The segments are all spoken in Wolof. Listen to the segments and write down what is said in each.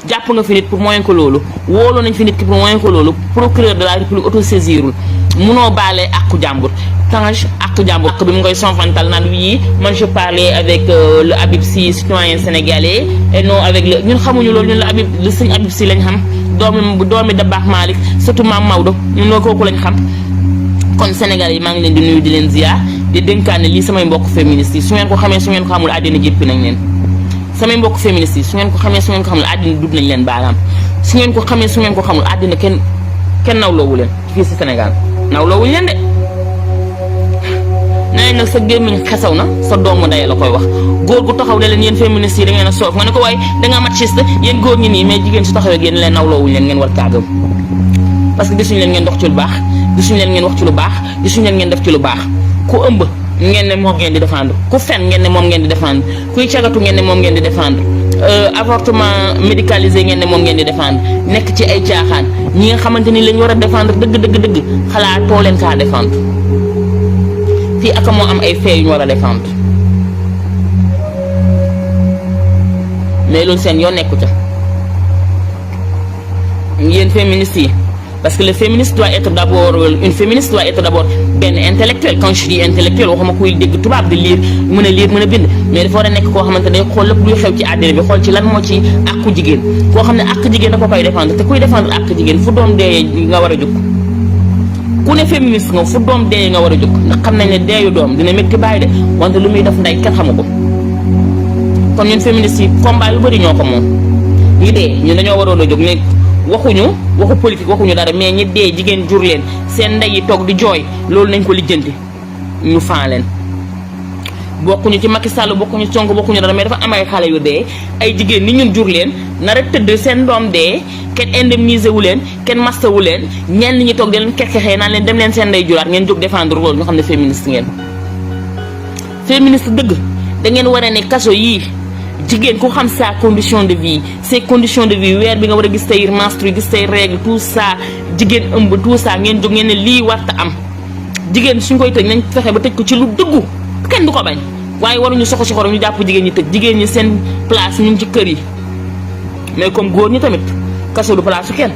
jàpp nga fi nit pour moyen ko loolu wóoloo nañ fi nit ki pour moyen ko loolu procureur de la république autosaisirul munoo baale àqu jàmbur Tange àqu jàmbur bi mu koy sonfantal naan oui man je parlais avec le Habib Sy citoyen sénégalais et non avec le ñun xamuñu loolu ñun le sëñ Habib Sy lañ xam doomi Dabakh Malick surtout Mame Maodo ñun loo kooku lañ xam. kon sénégalais yi maa ngi leen di nuyu di leen ziar di dénkaane lii samay mbokk féministes yi su ngeen ko xamee su ngeen ko xamul àddina jéppi nañ leen samay mbokk féministes yi su ngeen ko xamee su ngeen ko xamul àddina dut nañ leen baaraam su ngeen ko xamee su ngeen ko xamul àddina kenn nawloowu leen fii si Sénégal nawloowuñu leen de nee nag sa gémmiñ xesaw na sa doomu ndey la koy wax góor gu taxaw ne leen yéen féministes yi da ngeen a soof nga ne ko waaye dangaa machiste yéen góor ñi nii mais jigéen su taxawee génn leen nawloowuñu leen ngeen war caagam parce que gisuñu leen ngeen dox ci lu baax gisuñu leen ngeen wax ci lu baax gisuñu leen ngeen def ci lu baax ku ëmb ngeen ne moom ngeen di défendre ku fen ngeen ne moom ngeen di défendre kuy cagatu ngeen ne moom ngeen di défendre avortement médicalisé ngeen ne moom ngeen di défendre nekk ci ay caaxaan ñi nga xamante ni lañ war a défendre dëgg xalaatoo leen kaa défendre fii aka moo am ay faits yu ñu war a défendre mais loolu seen yoon nekku ca yéen féministes yi parce que le féministe doit être d'abord une féministe doit être d'abord benn intellectuel quand je dis intellectuel waxuma kuy dégg tubaab di lire mën a bind mais dafa war a nekk koo xamante day xool lépp luy xew ci àddina bi xool ci lan moo ci àqu jigéen koo xam ne àq jigéen da ko koy défendre te kuy défendre àq jigéen fu doom dee nga war a jóg ku ne féministe nga fu doom dee nga war a jóg ndax xam nañ ne deeyu doom dina métti bàyyi de wante lu muy def ndey kenn xamu ko kon ñun féministes yi combat yu bëri ñoo ko moom ñi dee ñun dañoo waroon a jóg ne waxu politique waxuñu dara mais ñi dee jigéen jur leen seen ndey yi toog di jooy loolu nañ ko lijjanti ñu faa leen bokkuñu ci Macky Sall bokkuñu ci Sonko bokkuñu dara mais dafa am ay xale yu dee ay jigéen ni ñun jur leen nar a tëdd seen doom dee kenn indemnisé wu leen kenn masta wu leen ñenn ñi toog di leen kekexee naan leen dem leen seen ndey juraat ngeen jóg défendre loolu ñu xam ne féministe ngeen féministe dëgg da ngeen war a ne kaso yii jigéen ku xam sa condition de vie ses conditions de vie weer bi nga war a gis say menstru gis say règle tout ça jigéen ëmb tout ça ngeen jóg ngeen ne lii warta am jigéen suñ koy tëj nañ fexe ba tëj ko ci lu dëggu kenn du ko bañ waaye waruñu soxoro ñu jàpp jigéen ñi tëj jigéen ñi seen place ñu ngi ci kër yi mais comme góor ñi tamit kaso du place su kenn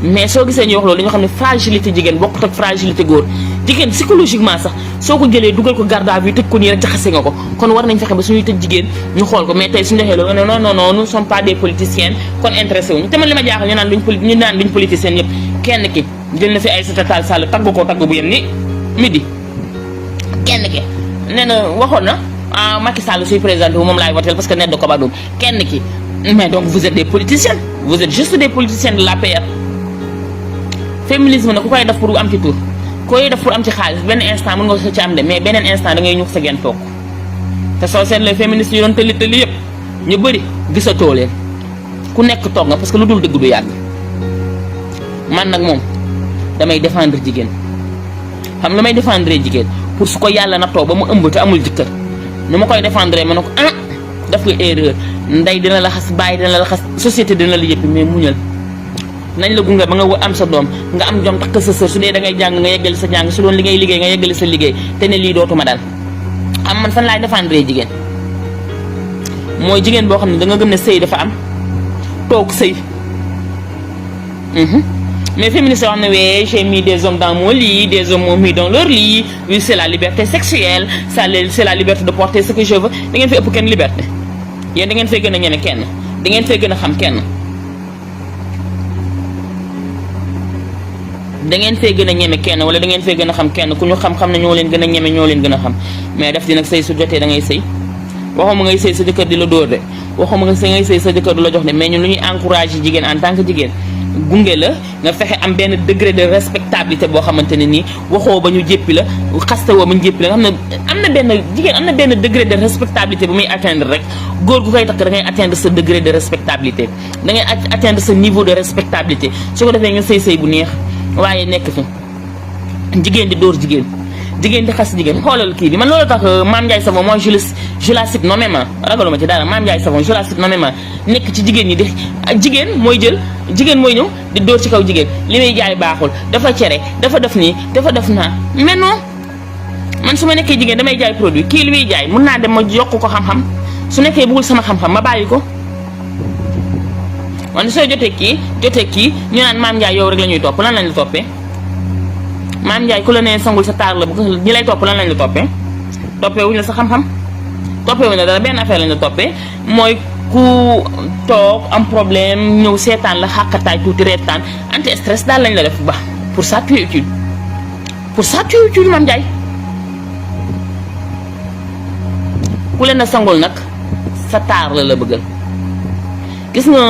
mais soo gisee ñuy wax loolu dañoo xam ne fragilité jigéen bokkut ak fragilité góor jigéen psychologiquement sax soo ko jëlee dugal ko garde à vue tëj ko nii rek jaxase nga ko kon war nañ fexe ba suñuy tëj jigéen ñu xool ko mais tey suñu defee loolu non nous sommes pas des politiciennes kon intéressé wuñu te man li ma jaaxal ñu naan duñ politicienne yëpp kenn ki jël na fi Aïssata Tall Sall tagg ko tagg bu yem ni midi kenn ki nee na waxoon na Macky Sall suy présenté wu moom laay voté parce que net de ko ba doom kenn ki mais donc vous êtes des politiciennes vous êtes juste des politiciennes de l'APR féminisme na ku koy def pour am ci tur koy def pour am ci xaalis benn instant mën nga ko ci am de mais beneen instant da ngay ñux sa genn toog te soo seetlee féministes yi doon tëli yëpp ñu bëri gisatoo leen ku nekk toog nga parce que lu dul dëgg du yàgg man nag moom damay défendre jigéen xam lu may défendre jigéen pour su ko yàlla nattoo ba mu ëmb te amul jëkkër nu ma koy défendre ma ne ko daf ko erreur ndey dina la xas bàyyi dina la xas société dina la yëpp mais muñal nañ la gunge ba nga am sa doom nga am jom takk sa sër su dee da ngay jàng nga yeggali sa jàng su doon li ngay liggéey nga yeggali sa liggéey te ne lii dootuma dal am man fan laay défendre jigéen mooy jigéen boo xam ne da nga gëm ne sëy dafa am toog sëy mais féministes yoo xam ne oui j'ai mis des hommes dans mon lit des hommes m'ont mis dans leur lit oui c'est la liberté sexuelle c'est la liberté de porter ce que je veux da ngeen fi ëpp kenn liberté yéen da ngeen fay gën a ñeme kenn da ngeen fay gën a xam kenn da ngeen fee gën a ñeme kenn wala da ngeen fee gën a xam kenn ku ñu xam-xam ne ñoo leen gën a ñeme ñoo leen gën a xam mais def di nag sëy su jotee da ngay sëy waxuma ngay sëy sa jëkkër di la dóor de waxuma nga ngay sëy sa jëkkër du la jox de mais ñun lu ñuy encouragé jigéen en tant que jigéen gunge la nga fexe am benn degré de respectabilité boo xamante ne nii waxoo ba ñu jéppi la xaste woo ba ñu jéppi la nga xam ne am na benn jigéen am na benn degré de respectabilité bu muy atteindre rek góor gu koy takk da ngay atteindre sa degré de respectabilité da ngay atteindre sa niveau de respectabilité su ko defee nga sëy bu neex waaye nekk fi jigéen di dóor jigéen di xas jigéen xoolal kii bi man loolu tax Mame Ndiaye Savon moi je la cite nommément ragaluma ci dara Mame Ndiaye Savon je la cite nommément nekk ci jigéen ñi di jigéen mooy ñëw di dóor ci kaw jigéen li may jaay baaxul dafa cere dafa def nii dafa def naa mais non man su ma nekkee jigéen damay jaay produit kii li muy jaay mun naa dem ma yokk ko xam-xam su nekkee bëggul sama xam-xam ma bàyyi ko wante soo jotee kii ñu naan Mame Ndiaye yow rek la ñuy topp lan lañ la toppee Mame Ndiaye ku la nee sangul sa taar la bu ñi lay topp lan lañ la toppee wuñu la sa xam-xam toppee wuñu la dara benn affaire lañ la toppee mooy ku toog am problème ñëw seetaan la xàqataay tuuti reetaan anti stress daal lañ la def bu baax pour ça tu es utile Mame Ndiaye ku leen a sangul nag sa taar la bëggal gis nga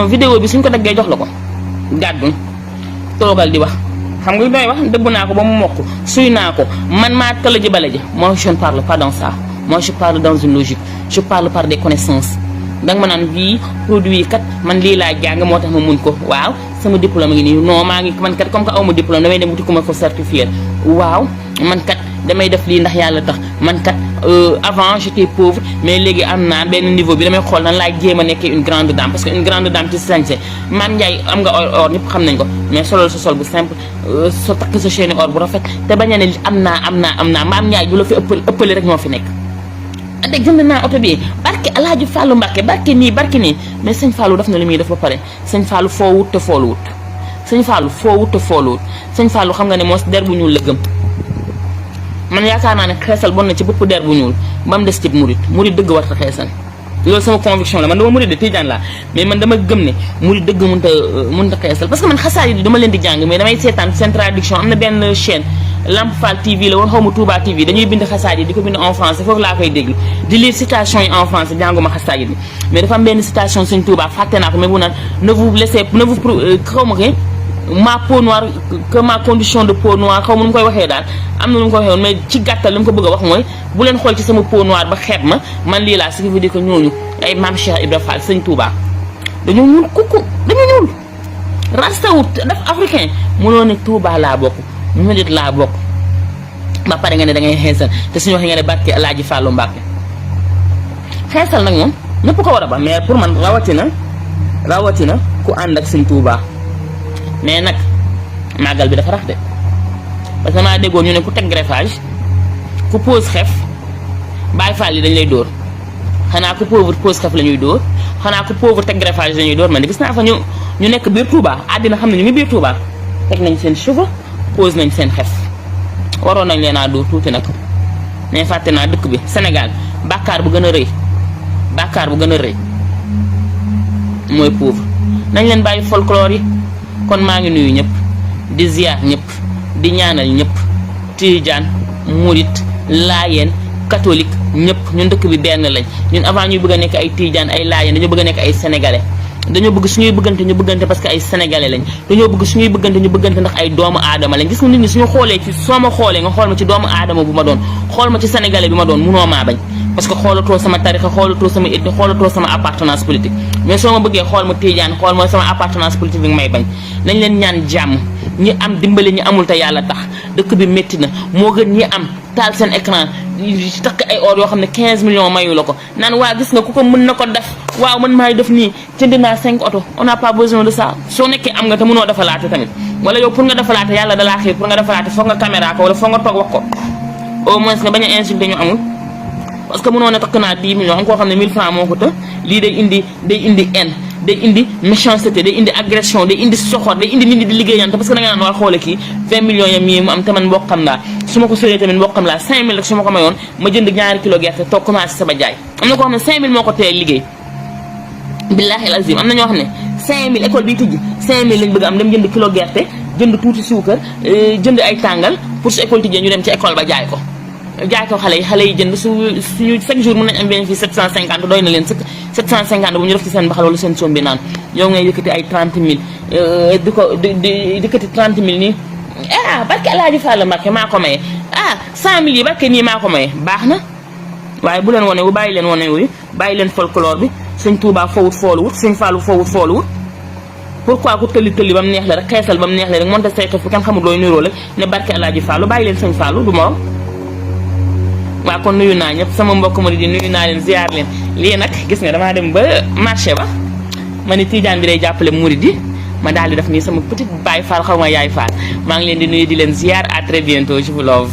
vidéo bi suñ ko daggee jox la ko gàddu toogal di wax xam nga doy wax dëbb naa ko ba mu mokk suy naa ko man maa tala ji bale ji moi je ne parle pas dans ça moi je parle dans une logique je parle par des connaissances danga ma naan bii produit kat man lii laa jàng moo tax ma mun ko waaw sama diplôme ngi nii non maa ngi man kat comme que aw ma diplôme damay dem wuti ko ma ko certifier waaw man kat damay def lii ndax yàlla tax man kat avant j'étais pauvre mais léegi am naa benn niveau bi damay xool nan laay jéem a nekkee une grande dame parce que une grande dame ci sañse Mame Ndiaye am nga or ñëpp xam nañ ko mais solol sa sol bu simple sa takk sa chaîne or bu rafet te bañ a ne am naa Mame Ndiaye du la fi ëppale rek ñoo fi nekk ade jënd naa oto bi barke Alaaji Fàllu Mbàkke barke nii mais sëñ Fallou def na li muy def ba pare sëñ Fallou foo wut te foolu wut sëñ Fallou xam nga ne moo der bu ñuul la gëm man yaakaar naa ne xeesal bon na ci bëpp der bu ñuul ba mu des ci murit dëgg war ta xeesal loolu sama conviction la man dama murit de Tijaan la mais man dama gëm ne murit dëgg mënta xeesal parce que man xasaar yi dama leen di jàng mais damay seetaan seen traduction am na benn chaîne Lamp Fall TV la woon xaw ma Touba TV dañuy bind xasaar yi di ko bind en français foofu laa koy déglu di lire citation yi en français jànguma xasaar yi mais dafa am benn citation Sëñ Touba fàtte naa ko mais bu naan xaw ma ke ma peau noire que ma condition de peau noire xaw ma nu mu koy waxee daal am na nu mu ko waxee woon mais ci gàttal li mu ko bëgg a wax mooy bu leen xool ci sama peau noire ba xeeb ma man lii laa ce qui veut dire que ñooñu ay Mame Cheikh Ibra Fall Sëñ Touba dañoo ñuul kukku dañoo ñuul rastawut daf africain mënoo ne Touba laa bokk murit laa bokk ba pare nga ne da ngay xeesal te suñu waxee nga ne barke Alaaji Fàllu Mbàkke xeesal nag moom ñëpp ko war a ba mais pour man rawatina ku ànd ak Sëñ Touba mais nag màggal bi dafa rax de parce que maa déggoon ñu ne ku teg greffage ku pose xef Baay Faal yi dañ lay dóor xanaa ku pauvre pose xef la ñuy dóor xanaa ku pauvre teg greffage la ñuy dóor man de gis naa fa ñu nekk biir Touba àddina xam ne ñu ngi biir Touba teg nañ seen cheveux pose nañ seen xef waroon nañ leen a dóor tuuti nag mais fàtte naa dëkk bi Sénégal bàkkaar bu gën a rëy mooy pauvre nañ leen bàyyi folklore yi kon maa ngi nuyu ñëpp di ziar ñëpp di ñaanal ñëpp Tijaan murit laayeen catholique ñëpp ñun dëkk bi benn lañ ñun avant ñuy bëgg a nekk ay Tijaan ay laayeen dañoo bëgg a nekk ay sénégalais dañoo bëgg suñuy bëggante ñu bëggante parce que ay sénégalais lañ dañoo bëgg suñuy bëggante ñu bëggante ndax ay doomu aadama lañ gis nga nit ñi suñu xoolee ci soo ma xoolee nga xool ma ci doomu aadama bu ma doon xool ma ci sénégalais bi ma doon munoo maa bañ parce que xoolatoo sama tarixa xoolatoo sama ethnie xoolatoo sama appartenance politique mais soo ma bëggee xool ma Tijaan xool ma sama appartenance politique bi nga may bañ nañ leen ñaan jàmm ñi am dimbali ñi amul te yàlla tax dëkk bi métti na moo gën ñi am taal seen écran takk ay or yoo xam ne 15 millions mayu la ko naan waa gis nga ku ko mën na ko def waaw man maay def nii jënd naa 5 oto on n'a pas besoin de ça soo nekkee am nga te mënoo defalaate tamit wala yow pour nga defalaate yàlla dalaa xëy pour nga defalaate foog nga caméra ko wala foog nga toog wax ko au moins nga bañ a insulté ñu amul parce que mënoo ne takk naa 10 millions am koo xam ne 1000 francs moo ko të lii day indi haine day indi méchanceté day indi agression day indi soxor day indi nit ñi di liggéeyante parce que da nga naan waa xoole kii 20 millions yam yi mu am te man mbokkam laa su ma ko sëree tamit mbokkam laa 5000 rek su ma ko mayoon ma jënd ñaari kilo gerte toog commencé sama jaay am na koo xam ne 5000 moo ko tee liggéey billaahi azim am na ñoo xam ne 5000 école bi tijji 5000 lañ bëgg am dem jënd kilo gerte jënd tuuti suukar jënd ay tàngal pour su école tijjee ñu dem ci école ba jaay ko xale yi jënd suñu chaque jour mën nañ am bénéfice 750 doy na leen sëkk 750 bu ñu def ci seen mbaxal wala seen sombi naan yow ngay yëkkati ay 30 000 di yëkkati 30 000 nii barke Alaaji Fall Mbàkke maa ko maye 100 000 yi barke nii maa ko maye baax na waaye bu leen wane wu bàyyi leen wane wu bàyyi leen folklore bi Sëñ Tuubaa fowut fooluwut Sëñ Fallu fowut fooluwut pourquoi ku tëlli ba mu neex la rek xeesal ba mu neex la rek monte say xef fu kenn xamul looy niroo la ne barke Alaaji Fallu bàyyi leen Sëñ Fallu du morom waaw kon nuyu naa ñëpp sama mbokk ma di nuyu naa leen ziar leen lii nag gis nga damaa dem ba marché ba ma ni Tijaan bi day jàppale murid yi ma daal di def nii sama petite Baay Faal xaw ma Yaay Faal maa ngi leen di nuyu di leen ziar à très bientôt je vous love